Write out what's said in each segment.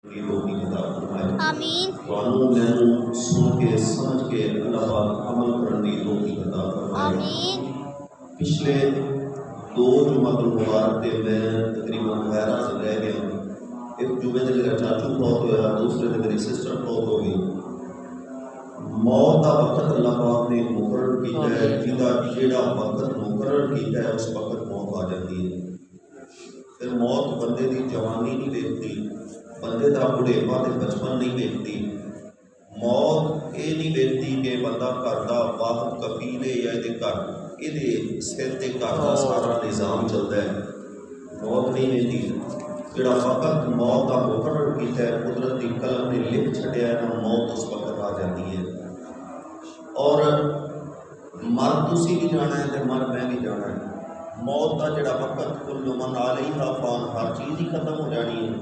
آمین سن کے سمجھ کے اللہ پاک عمل کرنے کی توفیق عطا فرمائے۔ آمین۔ پچھلے 2 جمعہ المبارک کے میں تقریباً غیرہ سے رہ گیا۔ ایک جمعے میں میرا چاچو فوت ہوا، دوسرے میں میری سسٹر فوت ہو گئی۔ موت کا وقت اللہ پاک نے مقرر کیا ہے، جیڑا وقت مقرر کیا ہے اس وقت موت آ جاتی ہے۔ پھر موت بندے کی جوانی نہیں دیکھتی، بندے کا بڑھےپا تے بچپن نہیں دیکھتی۔ موت یہ نہیں دیکھتی کہ بندہ گھر کا واحد کفیل ہے یا یہ سر تے گھر کا سارا نظام چلتا ہے۔ موت نہیں دیکھتی، جڑا وقت موت کا مقرر کیا ہے قدرت کی قلم نے لکھ چھڈیا ہے نا، موت اس وقت آ جاتی ہے۔ اور مر تسی بھی جانا ہے تے مر میں بھی جانا ہے۔ موت کا جڑا وقت کل من علیہا فان، ہر چیز ہی ختم ہو جانی ہے۔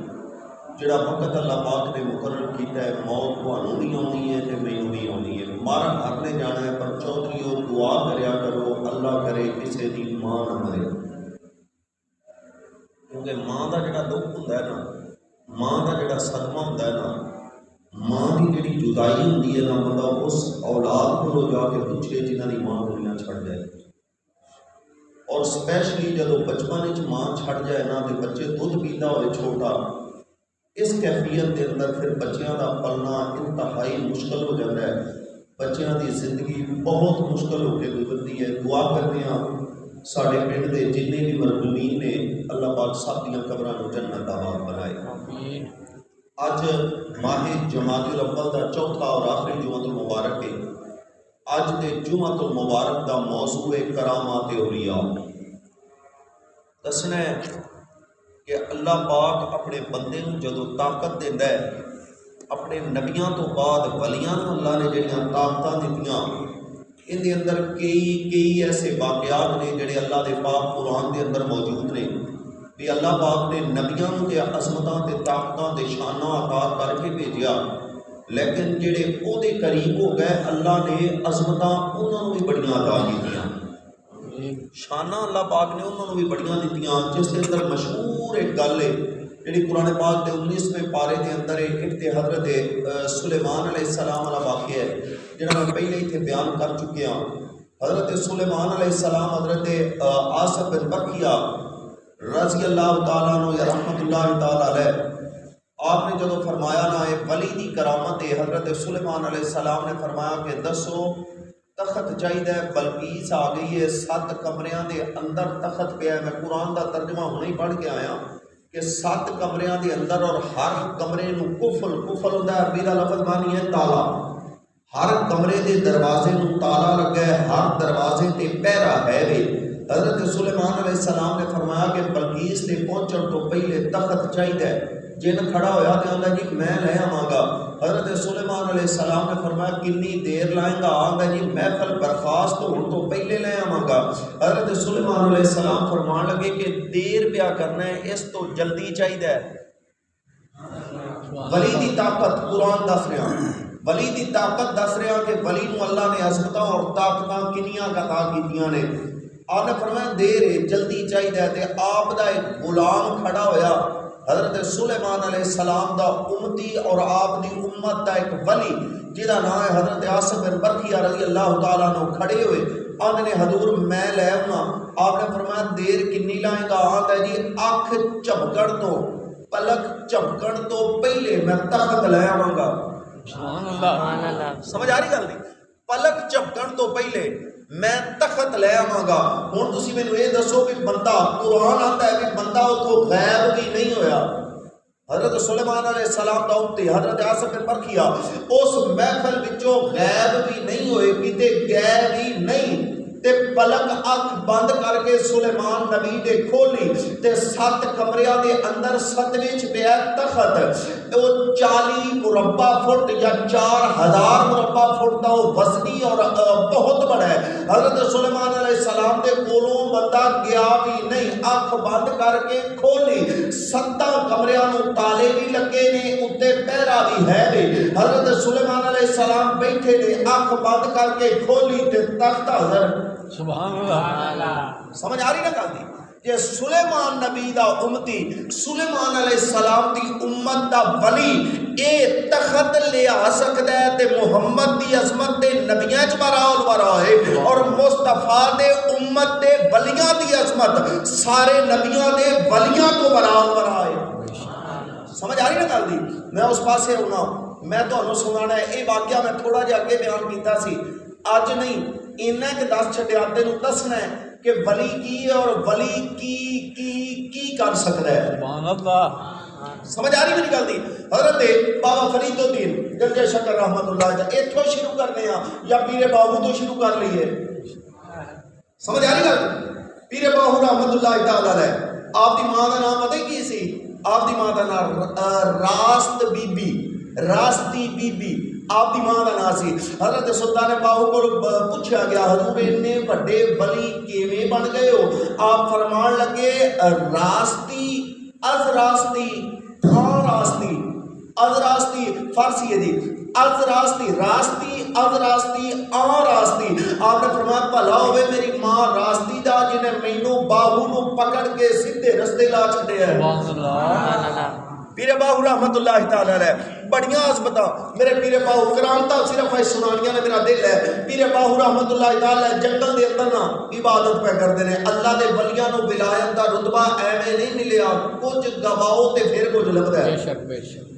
جڑا وقت اللہ پاک نے مقرر کیا ہے موت تھانوں بھی آنی ہے تے مینوں بھی آنی ہے۔ مر ہر نے جانا ہے، پر چودھریو دعا کریا کرو اللہ کرے کسے دی ماں نہ مرے، کیونکہ ماں دا جڑا دکھ ہوندا ہے نا، ماں دا جڑا صدمہ ہوندا ہے نا، ماں کی جڑی جدائی ہوندی ہے نا، بندہ اس اولاد کو جا کے پوچھے جنہاں دی ماں دنیا چھڑ جائے۔ اور سپیشلی جدو بچپن وچ ماں چھڑ جائے نا تے بچے دودھ پیتا ہوئے چھوٹا، اس کیفیت کے اندر پھر بچیاں دا پلنا انتہائی مشکل ہو جاتا ہے۔ بچیاں دی زندگی بہت مشکل ہو کے گزرتی ہے۔ دعا کرتے ہیں ساڈے پنڈ دے جتنے بھی مرحومین نے، اللہ پاک سب دیاں قبراں نوں جنت آباد بنائے۔ اج ماہ جمادی الاول دا چوتھا اور آخری جمعہ المبارک ہے۔ اج دے جمعہ المبارک دا موضوع ہے کرامات اولیاء۔ دسنا ہے کہ اللہ پاک اپنے بندے نوں جدو طاقت دیندا ہے، اپنے نبیاں تو بعد ولیاں نوں اللہ نے جڑیاں طاقتاں دتیاں، ان دے اندر کئی ایسے واقعات نے جڑے اللہ دے پاک قرآن دے اندر موجود نے، کہ اللہ پاک نے نبیاں نوں تے عظمتاں تے طاقتاں تے شاناں عطا کر کے بھیجیا، لیکن جڑے او دے قریب ہو گئے اللہ نے عظمتاں انہاں نوں بھی بڑیاں عطا کیتیاں، شانہ اللہ پاک نے انہوں نے بھی بڑیاں دیتیاں۔ جس کے اندر مشہور ایک گل ہے جڑی قرآن پاک کے 19ویں پارے کے اندر ایک تے حضرت سلیمان علیہ السلام والا واقعہ ہے جڑا میں پہلے ہی بیان کر چکے ہاں۔ حضرت سلیمان علیہ السلام حضرت آصف بن برکھیا رضی اللہ تعالیٰ عنہ یا رحمت اللہ تعالیٰ علیہ، آپ نے جدو فرمایا نا اے ولی دی کرامت ہے، حضرت سلیمان علیہ السلام نے فرمایا کہ دسو تخت چاہیے، بلقیس آ گئی ہے، 7 کمریاں دے اندر تخت پیا ہے۔ میں قرآن دا ترجمہ ہونے ہی پڑھ کے آیا کہ 7 کمریاں دے اندر، اور ہر کمرے نو کفل ہوندا ہے، عربی دا لفظ معنی ہے تالا، ہر کمرے دے دروازے نو تالا لگا ہے، ہر دروازے تے پہرا ہے وے۔ حضرت سلیمان علیہ السلام نے فرمایا کہ بلقیس دے پہنچن تو پہلے تخت چاہیے۔ جن کھڑا ہویا تے آندا جی میں لے آواں گا۔ حضرت سلیمان علیہ السلام نے فرمایا کنی دیر لائیں گا؟ آندا جی محفل برخاست ہون تو پہلے لے آواں گا۔ حضرت سلیمان علیہ السلام فرمان لگے کہ دیر پیا کرنا ہے، اس تو جلدی چاہیے۔ ولی دی طاقت قرآن دس رہا، ولی دی طاقت دس رہا کہ ولی نو اللہ نے عظمتاں اور طاقتاں کنیاں عطا کیتیاں نے۔ آپ نے فرمایا دیر ہے، جلدی چاہیے، تے آپ دا ایک غلام کھڑا ہویا حضرت سلیمان علیہ السلام دا امتی اور آپ دی امت دا ایک ولی جہاں نام ہے حضرت آصف بن برکھیا رضی اللہ تعالیٰ عنہ، کھڑے ہوئے آندے نے حضور میں لے آؤں۔ آپ نے فرمایا دیر کنی لائیں گا؟ آندا جی اکھ جھپکن تو، پلک جھپکن تو پہلے میں تخت لے آواں گا۔ سبحان اللہ، سمجھ آ رہی گل نہیں؟ پلک جھپکن تو پہلے میں تخت لے آواں گا۔ ہن تسی مینوں یہ دسو کہ بندہ، قرآن آتا ہے کہ بندہ اتوں غائب بھی نہیں ہویا۔ حضرت سلیمان علیہ السلام دا امتی حضرت آصف بن برکھیا اس محفل وچوں غائب بھی نہیں ہوئے، کتے گئے بھی نہیں، تے پلک اکھ بند کر کے سلیمان نبی دے کھولی تے 7 کمریاں دے اندر 7ویں چ پیا تخت۔ وہ 40 مربع فٹ یا 4000 مربع فٹ دا وزنی اور بہت بڑا ہے۔ حضرت سلیمان علیہ السلام دے کولوں بندہ گیا بھی نہیں، اکھ بند کر کے کھولی، 7 کمریاں نوں تالے بھی لگے نے، اتے پہرا بھی ہے۔ حضرت سلیمان علیہ السلام بیٹھے نے، اکھ بند کر کے کھولی تے تخت حضر۔ سبحان اللہ، سمجھ آ رہی نا گل دی؟ کہ سلیمان نبی دا امتی سلیمان علیہ السلام دی امت دا ولی اے تخت لے آ سکتا ہے تے محمد دی عظمت دے نبیاں چ براول برا ہے اور مصطفیٰ دے امت دے ولیاں دی عظمت سارے نبیاں دے ولیاں تو براول برا ہے۔ سمجھ آ رہی نا گل دی؟ میں اس پاسے ہونا میں تہانوں سنانا ہے یہ واقعہ میں تھوڑا جہا اگے بیان کیتا سی اج نہیں انہیں کہ دس چھڈیا تینوں دسنا ہے کہ ولی کی ہے اور ولی کی کر سکتا ہے۔ سبحان اللہ، سمجھ آ رہی میری گل دی؟ حضرت بابا فرید الدین گنجے شکر رحمت اللہ علیہ اتھوں شروع کرنے ہیں یا پیر باہو تو شروع کر لیے؟ سمجھ آ رہی گل؟ پیر باہو رحمت اللہ تعالی علیہ آپ دی ماں دا نام پتہ کی سی؟ آپ دی ماں دا نام راست بی بی، راستی بی بی آپ دی ماں دا نام سی۔ حضرت سلطان باہو کو پوچھا گیا حضور اتنے بڑے ولی کیویں بن گئے ہو؟ آپ فرمان لگے راستی از راستی ہاں راستی از راستی فارسی ہے جی از راستی راستی از راستی آ راستی۔ آپ نے فرمایا بھلا ہوئے میری ماں راستی دا جنہیں مینوں باہو نو پکڑ کے سیدھے رستے لا چھڈے ہے۔ پیر باہو رحمت اللہ تعالی علیہ بڑیاں عظمتاں میرے پیر باہو کرامتاں صرف ہے سنانیاں نے میرا دل ہے۔ پیر باہو رحمت اللہ تعالی علیہ جنگل دے اندر نا عبادت پہ کردے نے اللہ دے ولیاں نو ولایت دا رتبہ ایویں نہیں ملیا کچھ گواؤ تے پھر کچھ لبدا ہے۔ بے شک بے شک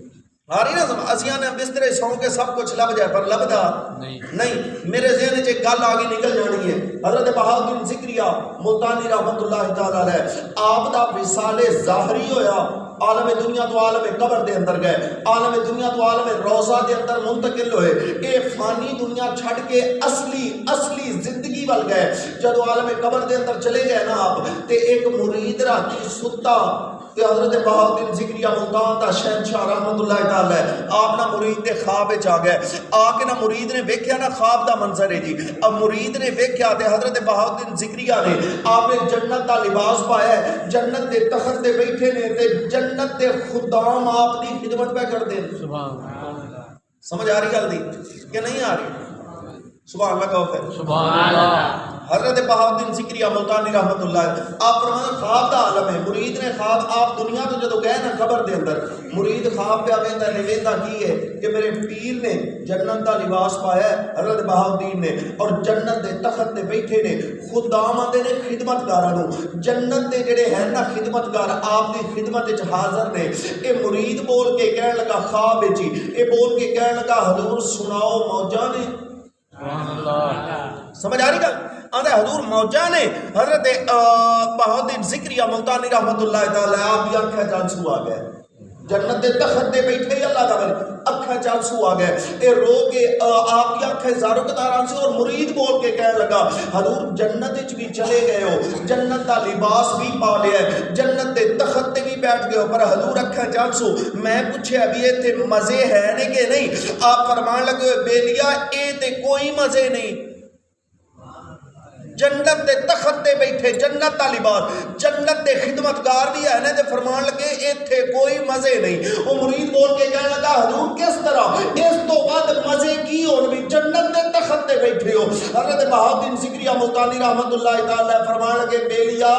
ہاری نا اسیاں نے بسترے سو کے سب کچھ لب جائے پر لبدا نہیں۔ میرے ذہن وچ ایک گل آگے نکل جانی ہے حضرت بہاؤالدین ذکریہ ملتانی رحمت اللہ تعالی علیہ آپ دا وصال ظاہری ہویا عالم دنیا تو عالم قبر دے اندر گئے، عالم دنیا تو عالم روضہ دے اندر منتقل ہوئے، اے فانی دنیا چھڑ کے اصلی زندگی وال گئے۔ جدو عالم قبر دے اندر چلے گئے نا آپ تے ایک مرید راتی ستا کہ حضرت بہاؤالدین ذکریہ ملتان دا شہنشاہ رحمت اللہ تعالی آپ نا مرید دے خواب وچ آ گئے، آ کے نا مرید نے ویکھیا نا خواب دا منظر ہے جی، اب مرید نے ویکھیا تے حضرت بہاؤالدین ذکریہ نے آپ نے جنت دا لباس پایا ہے، جنت دے تخت تے بیٹھے نے تے جنت دے خدام آپ دی خدمت پہ کر دیں۔ سمجھ آ رہی گل دی کہ نہیں آ رہی؟ سبحان اللہ کہو پھر سبحان اللہ۔ حضرت بہاؤالدین ذکریہ ملتانی رحمت اللہ آپ فرمانا خواب دا عالم ہے، مرید نے خواب آپ دنیا تو جدو گئے نا قبر دے اندر مرید خواب پہ آویندا نویندا کی ہے کہ میرے پیر نے جنت دا لباس پایا ہے حضرت بہاؤالدین نے اور جنت دے تخت تے بیٹھے نے خدام آندے نے خدمتگاراں نو جنت دے جڑے ہیں نا خدمتگار آپ دی خدمت وچ حاضر نے۔ اے مرید بول کے کہن لگا خواب وچ اے بول کے کہن لگا حضور سناؤ موجاں نے۔ سبحان اللہ، سمجھ آ رہی گل؟ آدھے حضور موجہ نے حضرت بہاؤالدین ذکریہ ملتانی رحمت اللہ تعالی آپ کی آنکھیں چانسو آ گئے، جنت دے تخت دے بیٹھے ہی اللہ تعالی آنکھیں چانسو آ گئے، اے رو کے آپ کی آنکھیں زارو قطار سے اور مرید بول کے کہنے لگا حضور جنت وچ بھی چلے گئے ہو، جنت دا لباس بھی پا لیا ہے، جنت دے تخت تے بھی بیٹھ گئے ہو پر حضور آنکھیں چانسو میں پوچھے ابھی ایتھے مزے ہے نے کہ نہیں؟ آپ فرمان لگے بے لیا اے تے کوئی مزے نہیں، جنت دے تخت تے بیٹھے جنت دا لباس جنت دے خدمتگار بھی ہے نا تے فرمان لگے ایتھے کوئی مزے نہیں۔ وہ مرید بول کے کہنے لگا حضور کس طرح اس تو بعد مزے کی ہون بھی جنت دے تخت تے بیٹھے ہو؟ حضرت بہاؤالدین ذکریہ ملتانی رحمت اللہ تعالی فرمان لگے بے لیا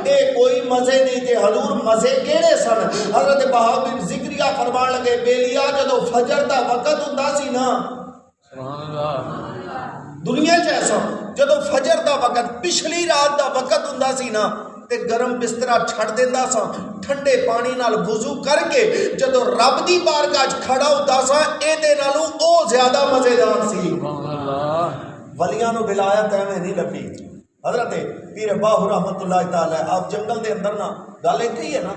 اے کوئی مزے نہیں تے حضور مزے کیڑے سن؟ حضرت بہاؤالدین ذکریہ فرمان لگے بے لیا جدو فجر دا وقت ہوندا سی نا سبحان اللہ دنیا چ ایسا جدو فجر دا وقت پچھلی رات دا وقت ہوندا سی نا تے گرم بسترا چھڑ دیندا سا ٹھنڈے پانی نال وضو کر کے جدو رب دی بارگاہ وچ کھڑا ہوندا سا اے دے نالوں او زیادہ مزیدار سی۔ سبحان اللہ، ولیاں نو ولایت ایویں نہیں لبھی۔ حضرت پیر باہو رحمت اللہ تعالی آپ جنگل دے اندر نا گل ایتھے ہی ہے نا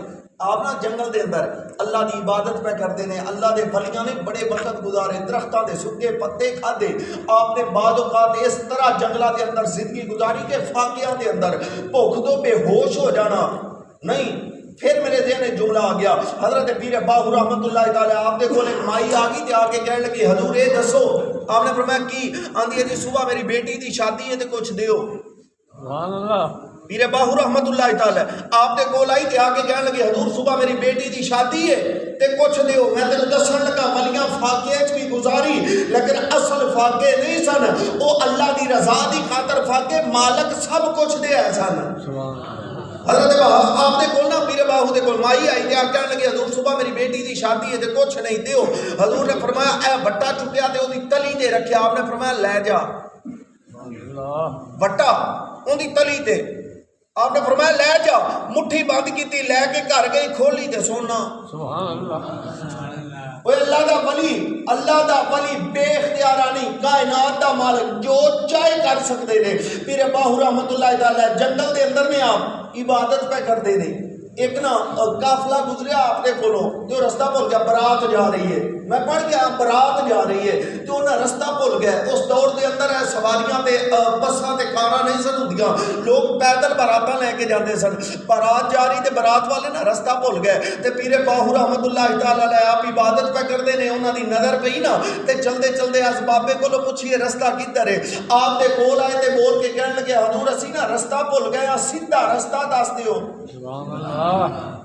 آپ نا جنگل دے اندر اللہ دی عبادت پہ کرتے ہیں، اللہ دے ولیاں نے بڑے وقت گزارے، درختاں دے سکے پتے کھادے، آپ نے بعد اوقات اس طرح جنگلاں دے اندر زندگی گزاری کہ فاقیاں دے اندر بھوک تو بے ہوش ہو جانا نہیں۔ پھر میرے ذہن میں جملہ آ گیا حضرت پیر باہو رحمت اللہ تعالی آپ دے کول ایک مائی آ گئی تے آ کے کہنے لگی حضور اے دسو، آپ نے فرمایا کی؟ آندی ہے جی صبح میری بیٹی دی شادی ہے تے کچھ دیو۔ سبحان اللہ، پیر باہو رحمت اللہ تعالی آپ دے کول آئی تے آ کے کہنے لگی حضور صبح میری بیٹی دی شادی ہے تے کچھ دیو۔ میں تینوں دسن لگا ولیاں فاقے وچ بھی گزاری لیکن اصل فاقے نہیں سن، او اللہ دی رضا دی خاطر فاقے مالک سب کچھ دے سن۔ حضرت آپ دے کول نا پیر باہو دے کول مائی آئی تے کہن لگے حضور صبح میری بیٹی دی شادی ہے تے کچھ نہیں دیو. حضور نے فرمایا اے بٹا چکیا تے اودی تلی تے رکھیا. آپ نے فرمایا لے جا بٹا اون دی تلی تے. آپ نے فرمایا لے جا. مٹھی بند کیتی لے کے گھر گئی کھولی تے سونا. سبحان اللہ. وہ اللہ دا ولی بے اختیارانی کائنات دا مالک جو چاہے کر سکتے نے. پیر باہو رحمت اللہ تعالی جنگل دے اندر میں آپ عبادت پہ کرتے نے. ایک نا قافلہ گزریا آپ نے کولوں جو رستہ بھول گیا. برات جا رہی ہے, میں پڑھ گیا برات جا رہی ہے تو انہیں رستہ بھول گیا. اس دور دے اندر سواریاں تے بساں تے کاراں نہیں سن ہوندیاں, لوگ پیدل براتاں لے کے جاندے سن. برات جا رہی تے برات والے نا رستہ بھول گئے تے پیر باہو رحمت اللہ تعالی علیہ آپ عبادت پہ کرتے نے. انہاں دی نظر پئی نا تے چلدے چلدے اس بابے کولوں پوچھیے رستہ کدھر ہے. آپ دے کول آئے تے بول کے کہن لگے حضور اسی نا رستہ بھول گئے, سیدھا رستہ دس دیو. سبحان اللہ.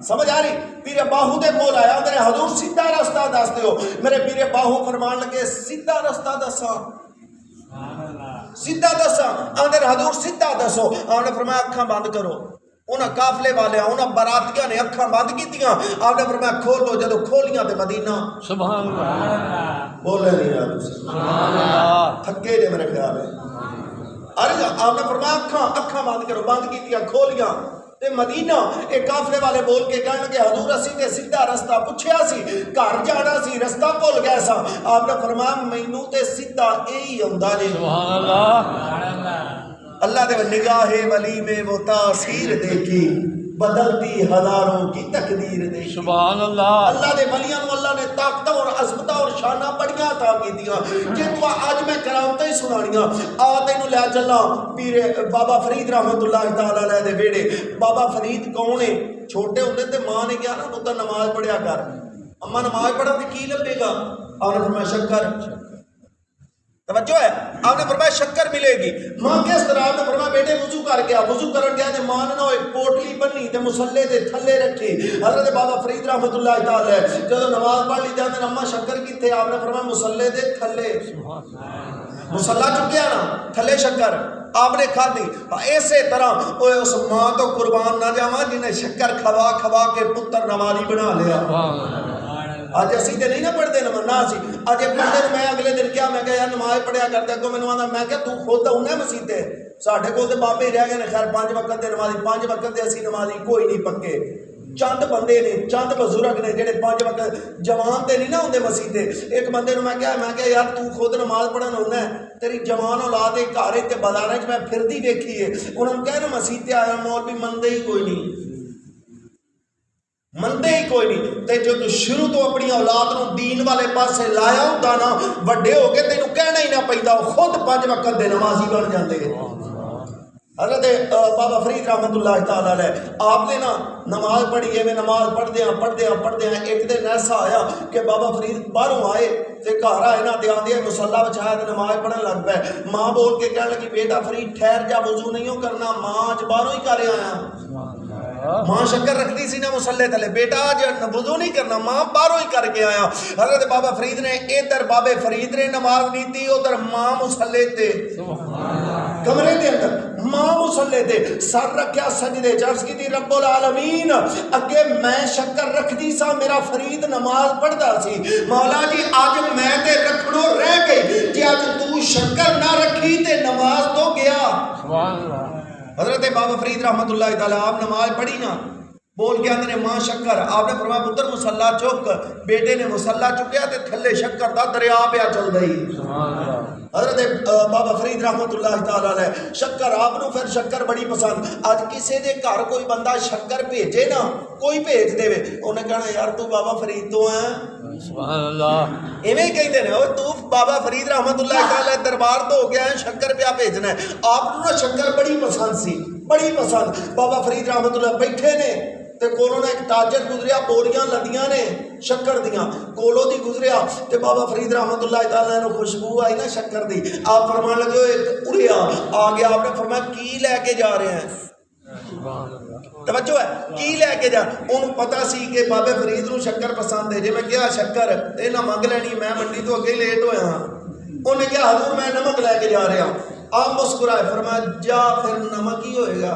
سمجھ آ رہی. پیر باہو دے کول آیا میرے حضور سیدھا رستہ دس دیو. میرے پیر باہو فرمان لگے سیدھا رستہ دساں, سیدھا دساں. آندر حضور سیدھا دسو. آپ نے فرمایا اکھاں بند کرو. انہاں قافلے والے انہاں براتیاں نے اکھاں بند کیتیاں. آپ نے فرمایا کھولو. جدو کھولیاں تے مدینہ. سبحان اللہ. بولے نہیں یار سبحان اللہ. تھکے جے میرے خیال ہے. ارے آپ نے فرمایا اکھاں بند کرو. بند کیتیاں کھولیاں تے مدینہ. ایک قافلے والے بول کے کہنے لگے حضور اسی تے سیدھا رستہ پوچھیا سی, گھر جانا سی, رستہ بھول گیا سا. آپ نے فرمایا مینوں تے سیدھا یہی ہوندا جے. سبحان اللہ. اللہ دے نگاہ ولی میں وہ تاثیر دیکھی, بدلتی ہزاروں کی تقدیر دیکھی. سبحان اللہ. اللہ دے ولیاں نو اللہ نے طاقتاں اور عظمتاں اور شاناں بڑیاں عطا کیتیاں جے تو اج میں کرامتاں ہی سنانیاں. آ تینوں لے چلاں پیر بابا فرید رحمت اللہ تعالی علیہ دے ویڑے. بابا فرید کون ہے؟ چھوٹے ہوندے تے ماں نے کہا نا پتر نماز پڑھیا کر. اما نماز پڑھا تے کی لبے گا؟ آپ نے فرمایا شکر. توجہ ہے. آپ نے فرمایا شکر ملے گی. ماں کس طرح؟ آپ نے فرمایا بیٹے وضو کر گیا. وضو کرن گیا تے ماں نے ایک پوٹلی بنی تے مصلے دے تھلے رکھی. حضرت بابا فرید رحمت اللہ تعالی جدوں نماز پڑھ لی تے اما شکر کتے؟ آپ نے فرمایا مصلے دے تھلے. مصلا چکیا نا تھلے شکر آپ نے کھا دی. اسی طرح اس ماں تو قربان نہ جاواں جنہیں شکر کھوا کھوا کے پتر نمازی بنا لیا. آج اسی تے نہیں نہ پڑھتے نماز نہ سی. آج ایک بندے میں اگلے دن کیا میں کہا یار نماز پڑھیا کرتے اگوں مینوں آندا میں کہ تو خود انہیں مسیح تے ساڈے کول تے بابے رہ گئے نے خیر 5 وقت دے نمازی 5 وقت دے اسی نمازی کوئی نہیں پکے. چند بندے نے چند بزرگ نے جڑے 5 وقت جوان تے نہیں نہ ہوندے مسیح تے. ایک بندے نوں میں کہا یار تو خود نماز پڑھن ہونا ہے تیری جوان اولاد گھر تے بازار وچ میں پھردی ویکھی ہے. انہاں نوں کہنا مسیح تے آیا مولوی مندے ہی کوئی نہیں, مندے ہی کوئی نہیں. تے جو تو شروع تو اپنی اولاد نو دین والے پاسے لایا ہوندا نا وڈے ہو کے تینوں کہنا ہی نہ پیندا خود 5 وقت دے نمازی بن جاندے. حضرت بابا فرید رحمت اللہ تعالی علیہ آپ نے نا نماز پڑھی ہے. میں نماز پڑھدے ہیں ایک دن ایسا آیا کہ بابا فرید باہروں آئے تے گھر آئے نا تے آندے مصلا بچھایا تے نماز پڑھن لگ پے. ماں بول کے کہنے لگی بیٹا فرید ٹھہر جا وضو نہیں کرنا, ماں اج باہروں ہی کر آیا. ماں شکر رکھتی سی نا مسلے تلے, بیٹا آج وضو نہیں کرنا, ماں باہروں ہی کر کے آیا. حضرت بابا فرید نے ادھر بابے فرید نے نماز نہیں تھی, ادھر ماں مسلے تے کمرے دے اندر ماں مسلے تے سر رکھیا سجدے چرس کی تھی رب العالمین اگے میں شکر رکھتی سا میرا فرید نماز پڑھتا سی. مولا جی آج میں تے رکھنوں رہ گئی کہ آج تو شکر نہ رکھی تے نماز تو گیا. سبحان اللہ. حضرت بابا فرید رحمت اللہ تعالیٰ آپ نماز پڑھی نا بول کے آندے ماں شکر. آپ نے فرمایا پتر مسلح چک. بیٹے نے مسلح چکیا تے تھلے شکر دا دریا پیا چل رہی. حضرت بابا فرید رحمت اللہ تعالیٰ علیہ شکر آپ نو پھر شکر بڑی پسند. آج کسے دے گھر کوئی بندہ شکر بھیجے نا کوئی بھیج دے انہیں کہنا یار تو بابا فرید تو ہے. سبحان اللہ. ایویں ہی کہتے ہیں تو بابا فرید رحمت اللہ تعالیٰ دربار تو ہو گیا ہے شکر پیا بھیجنا ہے. آپ نو شکر بڑی پسند سی, بڑی پسند. بابا فرید رحمت اللہ بیٹھے نے تے کولوں نے ایک تاجر گزریا بوریاں لدیاں نے شکر دیاں کولوں دی گزریا تے بابا فرید رحمت اللہ تعالیٰ نے خوشبو آئی نا شکر دی. آپ فرمان لگے ایک اڑیا آ گیا. آپ نے فرمایا کی لے کے جا رہے ہیں؟ توجہ ہے کی لے کے جا. انہوں پتا سی کہ بابے فرید نو شکر پسند ہے. جی میں کیا شکر تے نہ منگ لینی میں منڈی تو اگے لیٹ ہویا ہاں. انہیں کیا حضور میں نمک لے کے جا رہا ہوں. آپ مسکرائے فرمایا جا پھر نمک ہی ہوئے گا.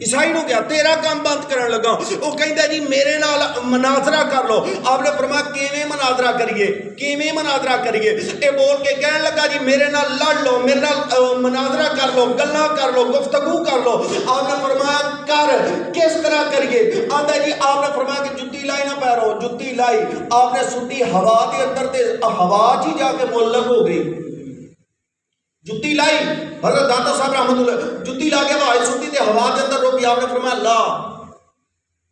عیسائی نو کیا تیرا کام بند کرن لگا. وہ کہندا جی میرے نال مناظرہ کر لو. آپ نے فرمایا کیویں مناظرہ کریے, کیویں مناظرہ کریے؟ اے بول کے کہن لگا جی میرے نال لڑ لو, میرے نال مناظرہ کر لو, گلاں کر لو, گفتگو کر لو. آپ نے فرمایا کر, کس طرح کریے؟ آندا جی آپ نے فرمایا کہ جُتی لائی نہ پیرو, جُتی لائی, آپ نے سٹی ہوا دے اندر تے ہوا چ جا کے معلق ہو گئی. جُتی لائی, حضرت داتا صاحب رحمت اللہ جُتی لا کے ہوا سٹی تے ہوا دے اندر روکی. آپ نے فرمایا لا,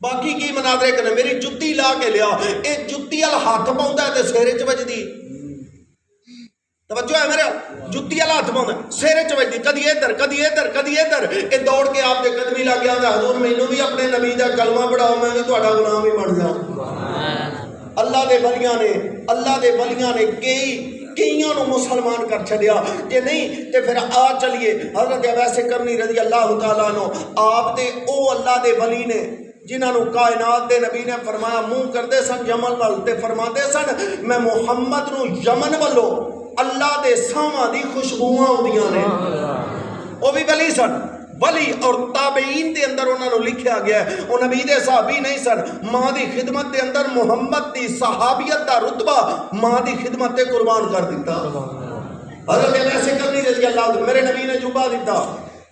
باقی کی مناظرے کرنے, میری جُتی لا کے لیا. اے جُتی ال ہاتھ پاؤندا ہے تے سیرے چ وجدی. توجہ ہے میرے, جُتی ال ہاتھ پاؤندا سیرے چ وجدی, کدی ادھر کدی ادھر کدی ادھر. اے دوڑ کے آپ دے قدمی لگ گیا, حضور مینوں بھی اپنے نبی دا کلمہ پڑھاؤ, میں بھی تہاڈا غلام ہی بن جاواں. اللہ دے ولیاں نے, اللہ دے ولیاں نے کئیاں نو مسلمان کر چھڑیا. جے نہیں تے پھر آ چلیے حضرت اویس کرنی رضی اللہ تعالیٰ عنہ, آپ تے او اللہ دے ولی نے جنہاں نو کائنات دے نبی نے فرمایا منہ کردے سن یمن ول, تے فرماندے سن میں محمد نو یمن والو اللہ دے ساواں دی خوشبوواں ہوندیاں نے. او بھی ولی سن, ولی اور تابعین دے اندر انہوں نے لکھیا گیا ہے. وہ نبی دے صحابی نہیں سن, ماں دی خدمت دے اندر محمد دی صحابیت دا رتبہ ماں دی خدمت تے قربان کر دیتا. حضرت ایسے کرنی رضی اللہ عنہ, میرے نبی نے جبہ دیتا,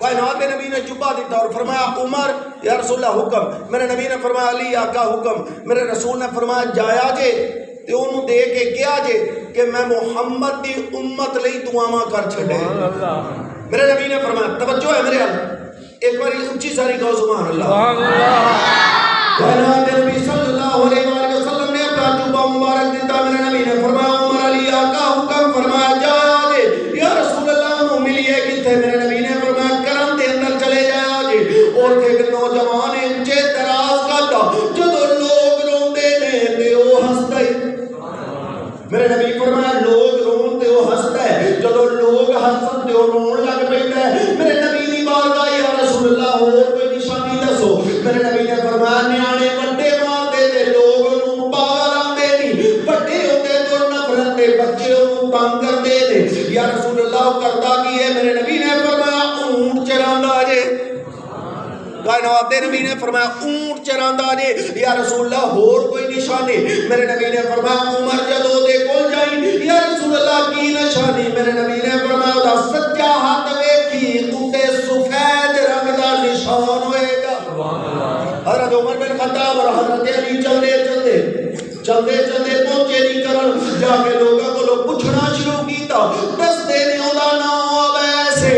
کائنات کے نبی نے جبہ دیتا اور فرمایا عمر یا رسول اللہ حکم. میرے نبی نے فرمایا علی آقا حکم. میرے رسول نے فرمایا جایا جے تے انہوں دے کے کیا جے کہ میں محمد دی امت لئی دعاواں کر چھڑے. میرے نبی نے فرمایا, توجہ ہے میرے ایک باری اونچی ساری کہو سبحان اللہ. کائنات کے نبی صلی اللہ علیہ وآلہ وسلم نے اپنا جبہ مبارک دیتا. میرے نبی نے فرمایا عمر علی آقا حکم. فرمایا جایا جے یا رسول اللہ انہوں ملیے کتے. میرے نبی نے فرمایا کرم دے اندر چلے جایا جے. اور ایک نوجوان اونچے دراز کرتا, جدو لوگ روندے نے تے او ہسدا ہے. میرے نبی فرمایا لوگ رون تے او ہسدا ہے, جدو لوگ ہسن تے او رون لگ پیندا ہے. میرے نبی دی بارگاہ یا رسول اللہ اور کوئی نشانی دسو. میرے نبی نے فرمایا نیانے وڈے ماندے تے لوگ نوں پاگل آندے نہیں, وڈے ہوندے تو نفرت تے بچے نوں تنگ کردے نے. یا رسول اللہ کرتا کی ہے؟ میرے نبی نے فرمایا اونٹ چراندا جے. کائنات دے نبی نے فرمایا اونٹ چراندا جے. یا رسول اللہ اور کوئی نشانی؟ میرے نبی نے فرمایا عمر جدو دے کول جائی. یا رسول اللہ کی نشانی؟ میرے نبی نے فرمایا دا سچا ہاتھ ویکھی اونتے سفید رنگ دا نشان ہوئے گا. حضرت عمر بن خطاب اور حضرت علی چلدے چلدے پہنچے نہیں کرن, جا کے لوگوں کو پوچھنا شروع کیتا, دس دے نے دا نام ویسے.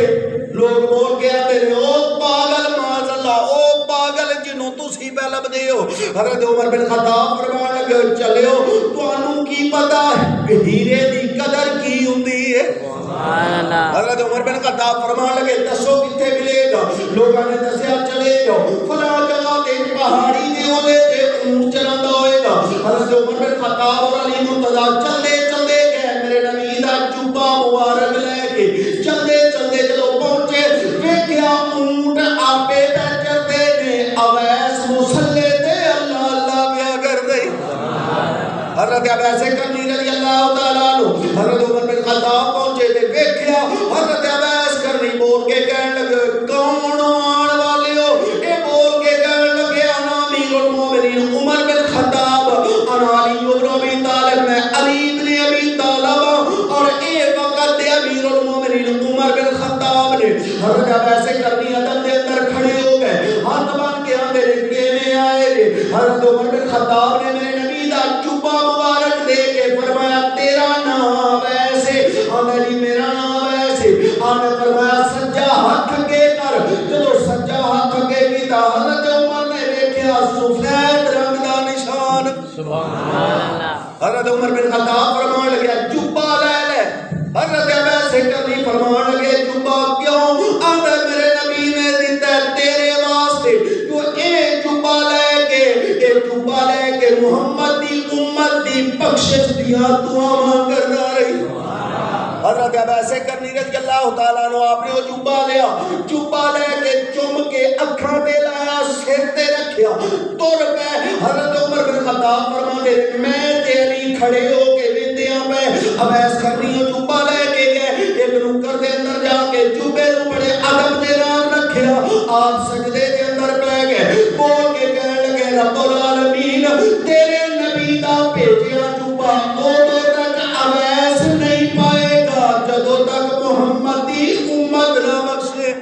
لوگ بول کے آتے نے او پاگل معاذ اللہ, او پاگل جنوں تسی پہ لب دے ہو. حضرت عمر بن خطاب فرمان لگے چلے ہو تانوں کی پتا ہے ہیرے دی قدر کی ہوندی ہے. حضرت عمر بن خطاب فرمان لگے دسو کتنے ملے گا. لوگوں نے دسیا چلے جاؤ فلاں جگہ تے پہاڑی دے اولے تے اونٹ چراندا ہوئے گا. حضرت عمر بن خطاب اور علی مرتضی چلدے گئے. میرے نبی دا جبہ مبارک لے کے چلدے جدوں پہنچے ویکھیا اونٹ آپے تے چردے نے. اویس مصلی تے اللہ اللہ پیا کردے. حضرت اویس کرنی رضی اللہ تعالیٰ عنہ حضرت عمر بن خطاب پہنچے تے ویکھیا حضرت اویس کرنی بول کے کہن لگے کون آن والے ہو؟ اے بول کے کہن لگے انا امیر المومنین عمر بن خطاب, انا علی بن ابی طالب, میں علی بن ابی طالب. اور اے وقت دے امیر المومنین عمر بن خطاب نے حضرت اویس کرنی ادب دے اندر کھڑے ہو گئے, ہاتھ بن کے آندے نے کیویں آئے نے. حضرت عمر بن خطاب نے میرے نبی دا جبہ مبارک دے کے فرمایا تیرا نام ویسے؟ آندا جی میرا نام ویسے. آنے فرمایا سجا ہاتھ اگے کر. جدو سجا ہاتھ اگے کیتا حضرت عمر نے ویکھیا سفید رنگ دا نشان. سبحان اللہ. حضرت عمر بن خطاب فرمان لگیا جبہ لے. حضرت اویس کرنی فرمان لگے جبہ کیوں؟ آندا میرے نبی نے دیتا تیرے واسطے. تو اے جبہ لے کے محمد دی امت دی بخشش دیاں دعاواں کردا رہی. حضرت اویس کرنی رضی اللہ تعالیٰ عنہ آپ نے وہ جبہ لے کے چم کے اکھاں تے لایا, سر تے رکھیا, تر پے. حضرت عمر بن خطاب فرماندے میں تے علی کھڑے ہو کے ویندیاں پے. اویس کرنی جبہ لے کے گئے, ایک نکر دے اندر جا کے جبے نوں بڑے ادب دے نال رکھیا. آپ سجدے دے اندر ہے بول کے کہنے لگے رب العالمین تیرے نبی دا بھیجیا جوبا ادو تک اویس نہیں پائے گا جدو تک محمد دی امت نہ بخشے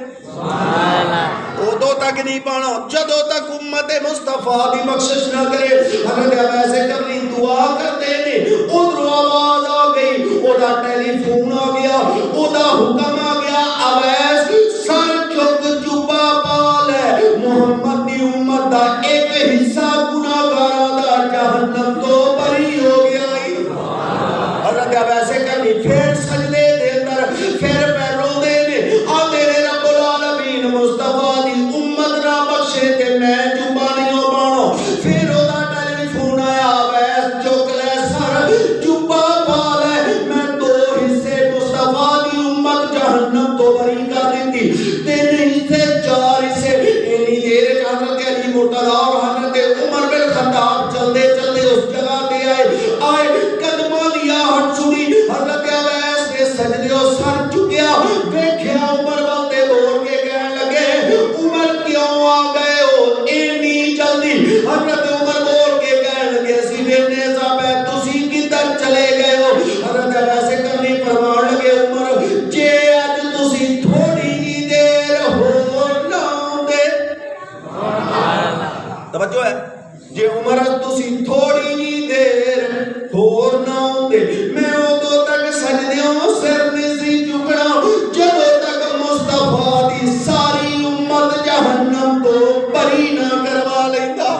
ادو تک نہیں پانا جدو تک امت مصطفیٰ دی بخشش نہ کرے حضرت اویس کرنی دعا کرتے ہیں ادھر آواز آ گئی اودا ٹیلی فون آ گیا اودا حکم آ گیا اویس سر چک جوبا پال ہے محمد دی امت دا ایک حصہ گناہگاراں دا جہنم تو بری ہو گیا حضرت اویس کرنی پھر سجدے دے اندر پھر پیروں دے آدھے نے رب العالمین مصطفیٰ دی امت نہ بخشے تے میں جوبا نہیں پاؤں پھر اودا ٹیلی فون آیا اویس چک لے سر جوبا پال ہے میں دو حصے مصطفیٰ دی امت جہنم تو بری کر دیتی تین حصے چار حصے اینی دیر حضرت علی مرتضیٰ اور حضرت عمر بن خطاب چلتے چلتے اس جگہ پہ آئے قدموں دی آہٹ سنی حضرت اویس نے سجدے اور سر چکیا دیکھیا عمر والے بول کے کہنے لگے عمر کیوں آ گئے ہو اینی جلدی حضرت عمر بول کے کہنے لگے سیدھے صاحب ہے تسی کدھر چلے گئے ہو حضرت اویس کرنی فرمان لگے عمر جے اج تسی تھوڑی جی دیر ہو لاؤندے توجہ ہے جے عمر تسی تھوڑی جی دیر ہور نہ ہوندے میں ادو تک سجدیوں سر نہیں سی چکنا جدو تک مصطفیٰ دی ساری امت جہنم تو بری نہ کروا لیندا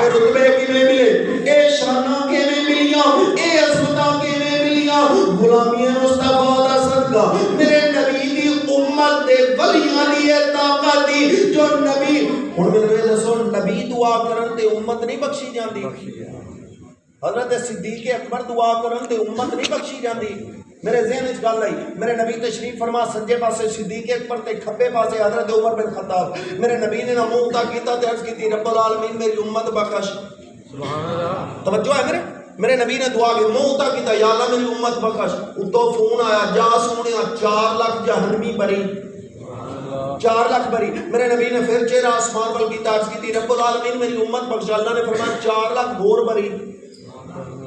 اے رتبے کیویں ملے اے شاناں کیویں ملیاں اے عظمتاں کیویں ملیاں غلامی مصطفیٰ دا صدقہ میرے نبی دی امت دے ولیاں دی طاقت دی جو نبی ہن میرے دسو نبی دعا کرن تے امت نہیں بخشی جاندی حضرت صدیق اکبر دعا کرن تے امت نہیں بخشی جاندی میرے ذہن وچ گل آئی میرے نبی تشریف فرما سجے پاسے صدیق اکبر تے کھبے پاسے حضرت عمر بن خطاب میرے نبی نے نہ منہ اونچا کیتا تے عرض کیتی رب العالمین میری امت بخش سبحان اللہ توجہ ہے میرے نبی نے دعا کی منہ اونچا کیتا یا اللہ میری امت بخش اتوں فون آیا جا سونیا 4 لاکھ جہنمی بری 4 لاکھ بری میرے نبی نے پھر چہرہ آسمان پر کیتا عرض کیتی رب العالمین میری امت بخش اللہ نے فرمایا 4 لاکھ اور بری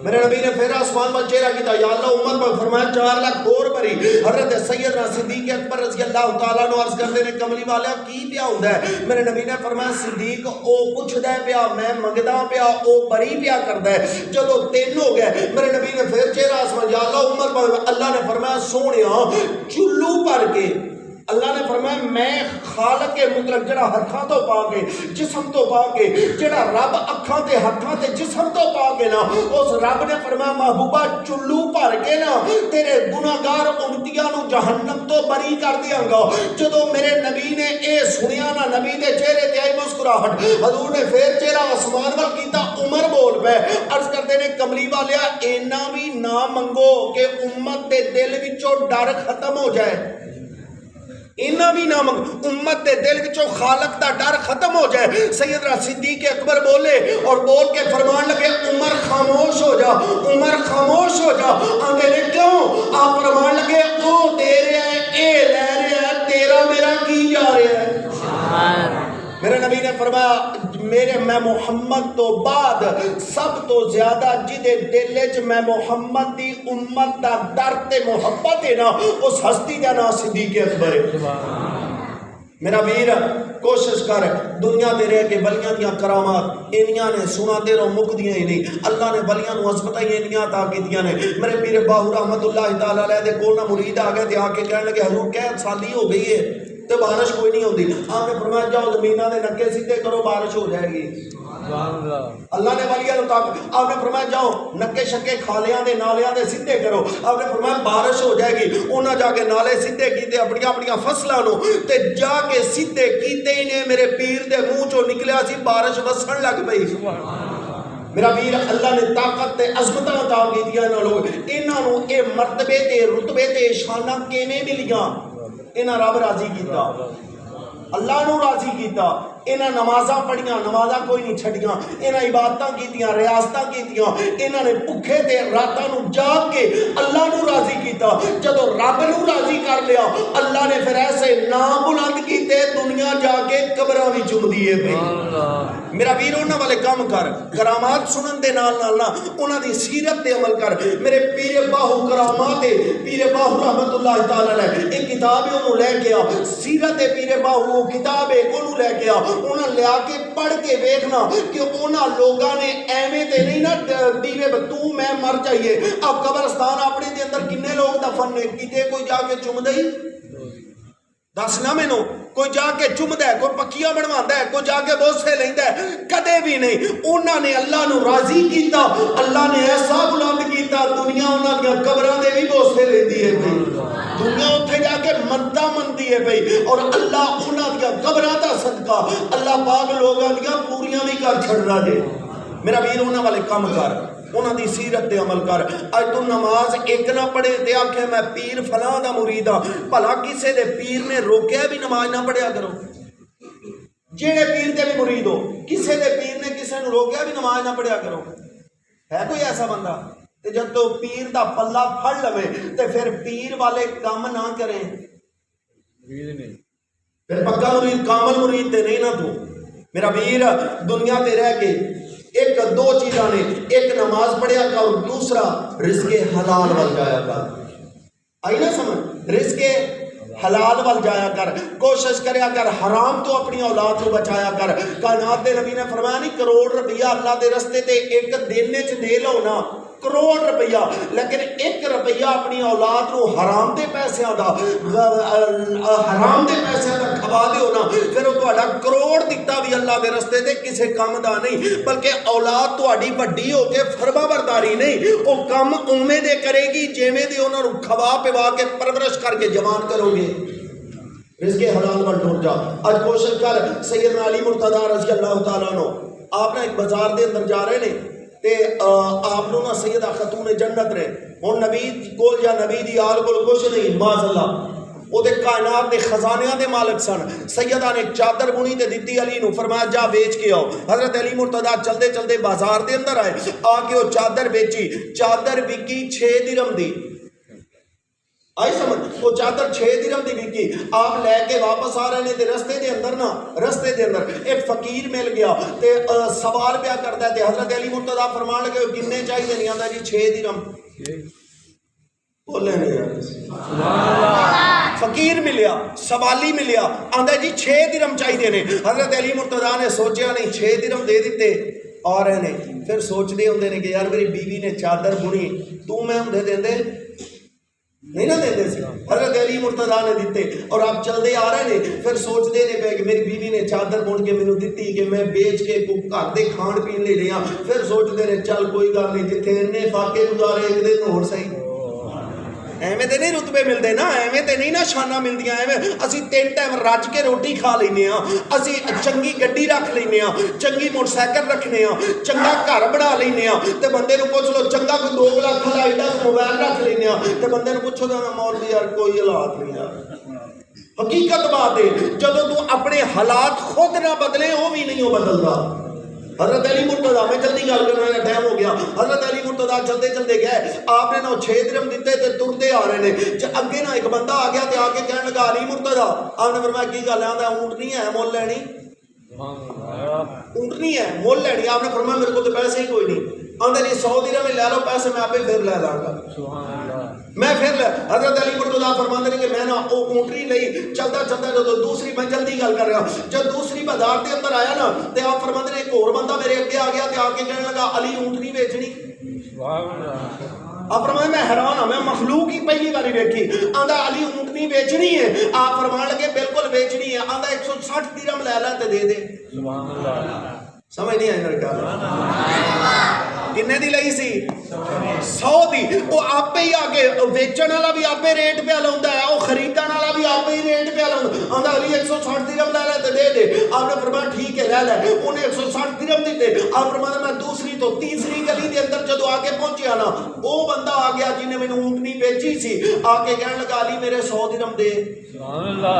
میرے نبی نے پھر آسمان پر چہرہ کیتا یا اللہ امت پر فرمایا 4 لاکھ اور بری حضرت سیدنا صدیق اکبر رضی اللہ تعالیٰ عنہ عرض کرتے نے کملی والا کی پیا ہوندا ہے میرے نبی نے فرمایا صدیق او پوچھدا ہے پیا میں منگدا پیا او بری پیا کردا ہے جدوں 3 ہو گئے میرے نبی نے پھر چہرہ آسمان یا اللہ امت پر اللہ نے فرمایا سونیا چلو پر کے اللہ نے فرمایا میں خالق مطلق جڑا ہتھاں تو پا کے جسم تو پا کے جڑا رب اکھاں تے ہتھاں تے جسم تو پا کے نا اس رب نے فرمایا محبوبہ چلو بھر کے نا تیرے گناہگار امتیاں نو جہنم تو بری کر دیاں گا جدوں میرے نبی نے اے سنیا نا نبی دے چہرے تے آئی مسکراہٹ حضور نے پھر چہرہ آسمان ول کیتا عمر بول پے عرض کرتے نے کملی والیا اینا بھی نہ منگو کہ امت دے دل وچوں ڈر ختم ہو جائے اینا بھی نہ منگ امت دے دل وچوں خالق دا ڈر ختم ہو جائے سیدنا صدیق اکبر بولے اور بول کے فرمان لگے عمر خاموش ہو جا عمر خاموش ہو جا آندے نے کیوں آپ فرمان لگے او دے رہے ہیں اے لے رہے ہیں تیرا میرا کی جا رہے ہیں میرے نبی نے فرمایا میں محمد تو بعد سب تو زیادہ جدے دل وچ میں محمد دی امت دا ڈر تے محبت ہے نا اس ہستی دا نام صدیق اکبر ہے میرا ویر کوشش کر دنیا دے رہ کے ولیاں دیاں کرامات انیاں نے سنا دے رو مک دیاں ہی نہیں اللہ نے ولیاں نو عظمتاں انیاں عطا کیتیاں نے میرے پیر باہو رحمت اللہ تعالی علیہ دے کول نہ مرید آ گئے تے آ کے کہنے لگے حضور قید سالی ہو گئی ہے تو بارش کوئی نہیں ہوتی آپ نے فرمایا جاؤ زمیناں دے نکے سیدھے کرو بارش ہو جائے گی اللہ نے والی آپ نے فرمایا جاؤ نکے شکے کھالیاں دے نالیاں دے سیدھے کرو آپ نے فرمایا بارش ہو جائے گی انہاں جا کے نالے سیدھے کیتے اپنی اپنی فصلاں نو تے جا کے سیدھے کیتے ہی نے میرے پیر دے منہ چوں نکلیا سی بارش وسن لگ پئی میرا ویر اللہ نے طاقت تے عظمتاں عطا کیتیاں انہاں لوگ انہاں نو اے مرتبے تے رتبے تے شاناں کیویں ملیاں انہاں رب راضی کیتا اللہ نو راضی کیتا انہاں نمازاں پڑھیاں نمازاں کوئی نہیں چھڑیاں انہاں عبادتاں کیتیاں ریاستاں کیتیاں انہاں نے بھکھے تے راتاں نو جاگ کے اللہ نو راضی کیتا جدو رب نو راضی کر لیا اللہ نے پھر ایسے نام بلند کیتے دنیا جا کے قبراں وچ چم دیے پئی میرا ویر انہاں والے کام کر کرامات سنن دے نال نال نہ انہاں دی سیرت تے عمل کر میرے پیر باہو کرامات پیر باہو رحمت اللہ تعالی علیہ ایک کتاب ہے انہوں لے کے آ سیرت پیر باہو کتاب ہے انہوں لے کے آ انہاں لیا کے پڑھ کے دیکھنا کہ انہاں لوگاں نے ایویں تے نہیں نا دیوے تو میں مر جائیے اب قبرستان اپنے دے اندر کنے لوگ دفن نے کیتے کوئی جا کے چم دئی دسنا مینوں کوئی جا کے چمدا ہے کوئی پکیاں بنواندا ہے کوئی جا کے بوسے لیندا ہے کدے بھی نہیں انہاں نے اللہ نو راضی کیتا اللہ نے ایسا بلند کیتا دنیا انہاں دی قبراں دے بھی بوسے لیندی ہے دنیا اتھے جا کے منتا منتی ہے بھئی اور اللہ انہاں دی قبراں دا صدقہ اللہ پاک لوگاں دی پوریاں بھی کر چھڑدا جے میرا ویر انہاں والے کام کر انہاں دی سیرت تے عمل کر اج تو نماز ایک نہ پڑھے تے آکھے میں پیر فلاں دا مرید ہاں بھلا کسے دے پیر نے روکیا بھی نماز نہ پڑھیا کرو جیڑے پیر دے بھی مرید ہو کسے دے پیر نے کسے نو روکیا بھی نماز نہ پڑھیا کرو ہے کوئی ایسا بندہ تے جب تو پیر دا پلہ پھڑ لوے تے پھر پیر والے کام نہ کریں پھر پکا مرید کامل مرید تے نہیں نہ تو میرا ویر دنیا تے رہ کے ایک دو چیزاں نے ایک نماز پڑھیا کر اور دوسرا رزق حلال وال جایا کر آئی نا سمجھ رزق حلال وال جایا کر کوشش کریا کر حرام تو اپنی اولاد کو بچایا کر کائنات دے نبی نے فرمایا نہیں کروڑ روپیہ اللہ دے رستے تے ایک دن وچ دے لو نا کروڑ روپیہ لیکن ایک روپیہ اپنی اولاد کو حرام دے پیسیاں دا کھوا دیو نا پھر وہ تہاڈا کروڑ دتا بھی اللہ دے رستے تے کسے کم دا نہیں بلکہ اولاد تہاڈی وڈی ہو کے فرما برداری نہیں وہ کم اوویں دے کرے گی جویں دے انہاں نوں کھوا پوا کے پرورش کر کے جوان کرو گے رزق حلال ول ٹر جا اج کوشش کر سیدنا علی مرتضی رضی اللہ تعالیٰ عنہ آپ نے ایک بازار دے اندر جا رہے نے تے آپ نو نا سیدہ خاتون جنت رہے ہن نبی کول یا نبی دی آل کول کچھ نہیں معاذ اللہ او دے کائنات دے خزانیاں دے مالک سن سیدہ نے چادر بنی تے دتی علی نو فرمایا جا بیچ کے آؤ حضرت علی مرتضی چلدے چلدے بازار دے اندر آئے آ کے وہ چادر بیچی چادر بکی 6 درہم دی آئی سمجھ وہ چادر 6 درہم دی بکی آپ لے کے واپس آ رہے تھے رستے دے اندر ایک فقیر مل گیا تے سوال پیا کرتا ہے تے حضرت علی مرتضی فرمان لگے کنے چاہیے نہیں آندا جی 6 درہم بولے نہیں فقیر ملیا سوالی ملیا آندا جی 6 درہم چاہیے نے حضرت علی مرتضی نے سوچیا نہیں 6 درہم دے دیتے آ رہے نے پھر سوچتے ہوندے نے کہ یار میری بیوی نے چادر بنی تو میں ہوندے دیندے نہیں نہ دیتے سی حضرت علی مرتضی نے دیتے اور آپ چلتے آ رہے ہیں پھر سوچتے نے پہ کہ میری بیوی نے چادر بن کے مینوں دتی کہ میں بیچ کے گھر دے کھان پین لے لیا پھر سوچتے نے چل کوئی گل نہیں جتھے انے فاقے گزارے ایک دن ہور صحیح ایویں تے نہیں رتبے ملتے نا ایویں تے نہیں نا شانہ ملدیاں ایویں اسی 3 ٹائم رج کے روٹی کھا لینے ہاں اسی چنگی گڈی رکھ لینے ہاں چنگی موٹر سائیکل رکھنے ہاں چنگا گھر بنا لینے ہاں تے بندے نوں پوچھ لو چنگا کوئی 2 لاکھ دا ایڈا موبائل رکھ لینے ہاں تے بندے نوں پوچھو نا مولوی یار کوئی حالات نہیں یار حقیقت بات ہے جدوں تو اپنے حالات خود نہ بدلے وہ بھی نہیں بدلدا حضرت علی مرتضی میں جلدی گل کرنے کا ٹائم ہو گیا حضرت علی مرتضی چلتے چلتے گئے آپ نے نہ 6 درہم دیتے تے ترتے آ رہے نے اگے نہ ایک بندہ آ گیا تے آ کے کہنے لگا علی مرتضی آپ نے فرمایا کی گل ہے آندا اونٹ نہیں ہے مول لینی اونٹ نہیں ہے مول لینی آپ نے فرمایا میرے کو تو پیسے ہی کوئی نہیں آندا جی 100 درہم لے لو پیسے میں آپ ہی پھر لے لاں گا میں پھر حضرت علی مرتضی فرماتے ہیں کہ میں نا وہ اونٹنی لئی چلتا چلتا جو دوسری میں جلدی گل کر رہا ہوں جب دوسری بازار کے اندر آیا نا تو آپ فرماتے ہیں ایک اور بندہ میرے اگے آ گیا تو آ کے کہنے لگا علی اونٹنی بیچنی آپ فرماتے میں حیران ہوں میں مخلوق ہی پہلی باری بیٹھی آندا علی اونٹنی بیچنی ہے آپ فرمان لگے بالکل بیچنی ہے آندا 160 درہم لے لے تے دے دے سمجھ نہیں آئی میرے کہا کنے دی لئی سی 100 دی وہ آپ ہی آگے ویچن والا بھی آپ ریٹ پہ لاؤندا ہے وہ خریدن والا بھی آپ ہی ریٹ پہ لاؤندا آندا علی 160 درہم لے لے تے دے دے آپ نے فرمایا ٹھیک ہے لے لے انہیں 160 درہم دیتے آپ فرمایا میں دوسری تو تیسری گلی دے اندر جدو آ کے پہنچیا نا وہ بندہ آ گیا جنہیں میں نے اونٹنی بیچی سی آ کے کہنے لگا علی میرے 100 درہم دے سبحان اللہ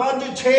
5 6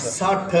60।